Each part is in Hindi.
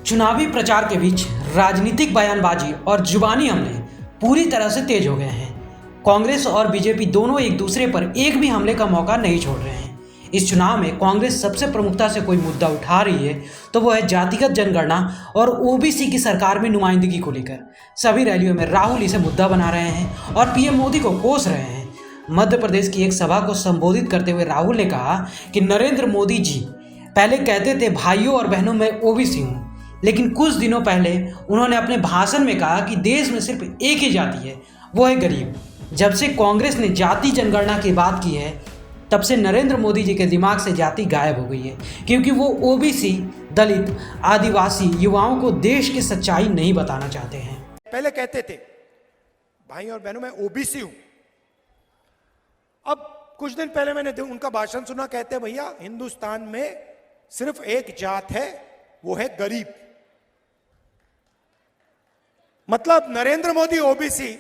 चुनावी प्रचार के बीच राजनीतिक बयानबाजी और जुबानी हमले पूरी तरह से तेज हो गए हैं। कांग्रेस और बीजेपी दोनों एक दूसरे पर एक भी हमले का मौका नहीं छोड़ रहे हैं। इस चुनाव में कांग्रेस सबसे प्रमुखता से कोई मुद्दा उठा रही है तो वो है जातिगत जनगणना और ओबीसी की सरकार में नुमाइंदगी को लेकर। सभी रैलियों में राहुल इसे मुद्दा बना रहे हैं और पीएम मोदी को कोस रहे हैं। मध्य प्रदेश की एक सभा को संबोधित करते हुए राहुल ने कहा कि नरेंद्र मोदी जी पहले कहते थे भाइयों और बहनों में ओबीसी हूँ, लेकिन कुछ दिनों पहले उन्होंने अपने भाषण में कहा कि देश में सिर्फ एक ही जाति है, वो है गरीब। जब से कांग्रेस ने जाति जनगणना की बात की है तब से नरेंद्र मोदी जी के दिमाग से जाति गायब हो गई है, क्योंकि वो ओबीसी, दलित, आदिवासी युवाओं को देश की सच्चाई नहीं बताना चाहते हैं। पहले कहते थे भाई और बहनों में ओबीसी हूं, अब कुछ दिन पहले मैंने उनका भाषण सुना, कहते भैया हिंदुस्तान में सिर्फ एक जात है, वो है गरीब। मतलब नरेंद्र मोदी ओबीसी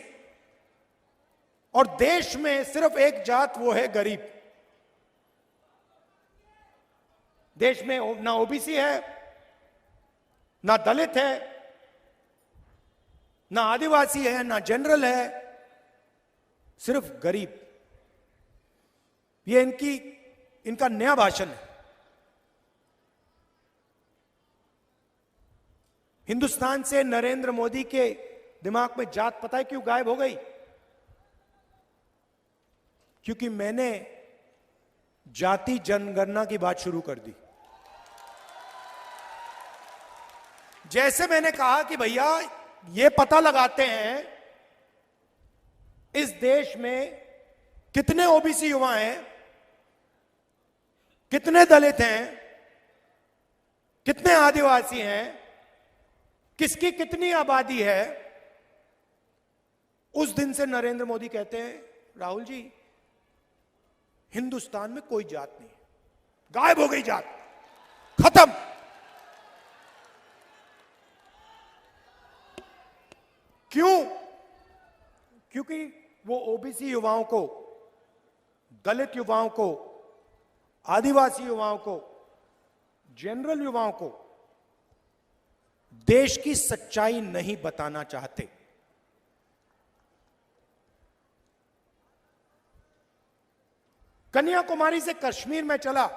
और देश में सिर्फ एक जात, वो है गरीब। देश में ना ओबीसी है, ना दलित है, ना आदिवासी है, ना जनरल है, सिर्फ गरीब। ये इनका नया भाषण है। हिंदुस्तान से नरेंद्र मोदी के दिमाग में जात पता है क्यों गायब हो गई? क्योंकि मैंने जाति जनगणना की बात शुरू कर दी। जैसे मैंने कहा कि भैया ये पता लगाते हैं इस देश में कितने ओबीसी युवा हैं, कितने दलित हैं, कितने आदिवासी हैं, किसकी कितनी आबादी है। उस दिन से नरेंद्र मोदी कहते हैं राहुल जी हिंदुस्तान में कोई जात नहीं, गायब हो गई जात, खत्म। क्यों? क्योंकि वो ओबीसी युवाओं को, दलित युवाओं को, आदिवासी युवाओं को, जनरल युवाओं को देश की सच्चाई नहीं बताना चाहते। कन्याकुमारी से कश्मीर में चला,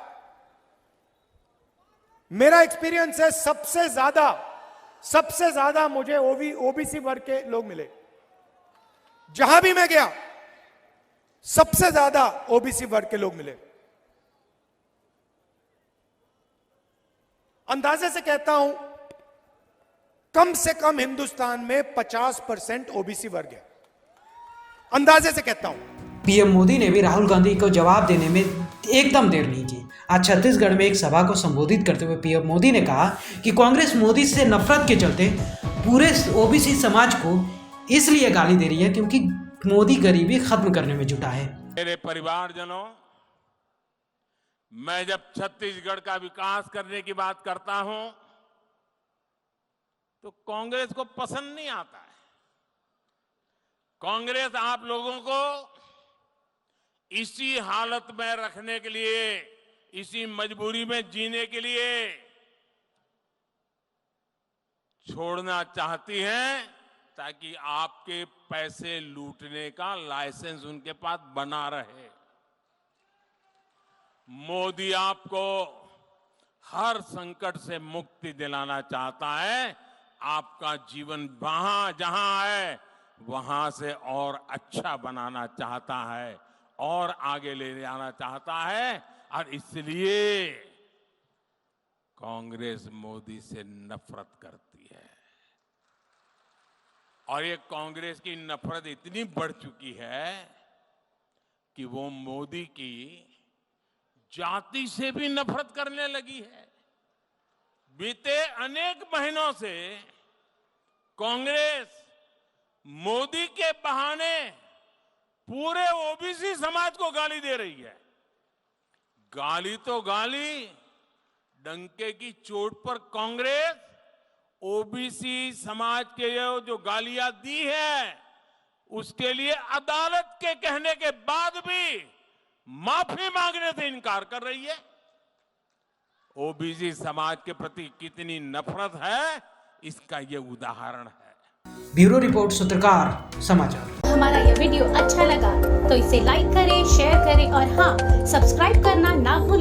मेरा एक्सपीरियंस है सबसे ज्यादा मुझे ओबीसी वर्ग के लोग मिले। जहां भी मैं गया सबसे ज्यादा ओबीसी वर्ग के लोग मिले। अंदाजे से कहता हूं कम से कम हिंदुस्तान में 50% ओबीसी वर्ग है, अंदाजे से कहता हूं। पीएम मोदी ने भी राहुल गांधी को जवाब देने में एकदम देर नहीं की। आज छत्तीसगढ़ में एक सभा को संबोधित करते हुए पीएम मोदी ने कहा कि कांग्रेस मोदी से नफरत के चलते पूरे ओबीसी समाज को इसलिए गाली दे रही है क्योंकि मोदी गरीबी खत्म करने में जुटा है। मेरे परिवारजनों, मैं जब छत्तीसगढ़ का विकास करने की बात करता हूं तो कांग्रेस को पसंद नहीं आता है। कांग्रेस आप लोगों को इसी हालत में रखने के लिए, इसी मजबूरी में जीने के लिए छोड़ना चाहती है ताकि आपके पैसे लूटने का लाइसेंस उनके पास बना रहे। मोदी आपको हर संकट से मुक्ति दिलाना चाहता है, आपका जीवन वहां जहां है वहां से और अच्छा बनाना चाहता है और आगे ले जाना चाहता है। और इसलिए कांग्रेस मोदी से नफरत करती है। और ये कांग्रेस की नफरत इतनी बढ़ चुकी है कि वो मोदी की जाति से भी नफरत करने लगी है। बीते अनेक महीनों से कांग्रेस मोदी के बहाने पूरे ओबीसी समाज को गाली दे रही है। गाली तो गाली, डंके की चोट पर कांग्रेस ओबीसी समाज के जो गालियां दी है उसके लिए अदालत के कहने के बाद भी माफी मांगने से इनकार कर रही है। ओबीसी समाज के प्रति कितनी नफरत है, इसका ये उदाहरण है। ब्यूरो रिपोर्ट, सूत्रकार समाचार। हमारा यह वीडियो अच्छा लगा तो इसे लाइक करें, शेयर करें और हाँ, सब्सक्राइब करना ना भूलें।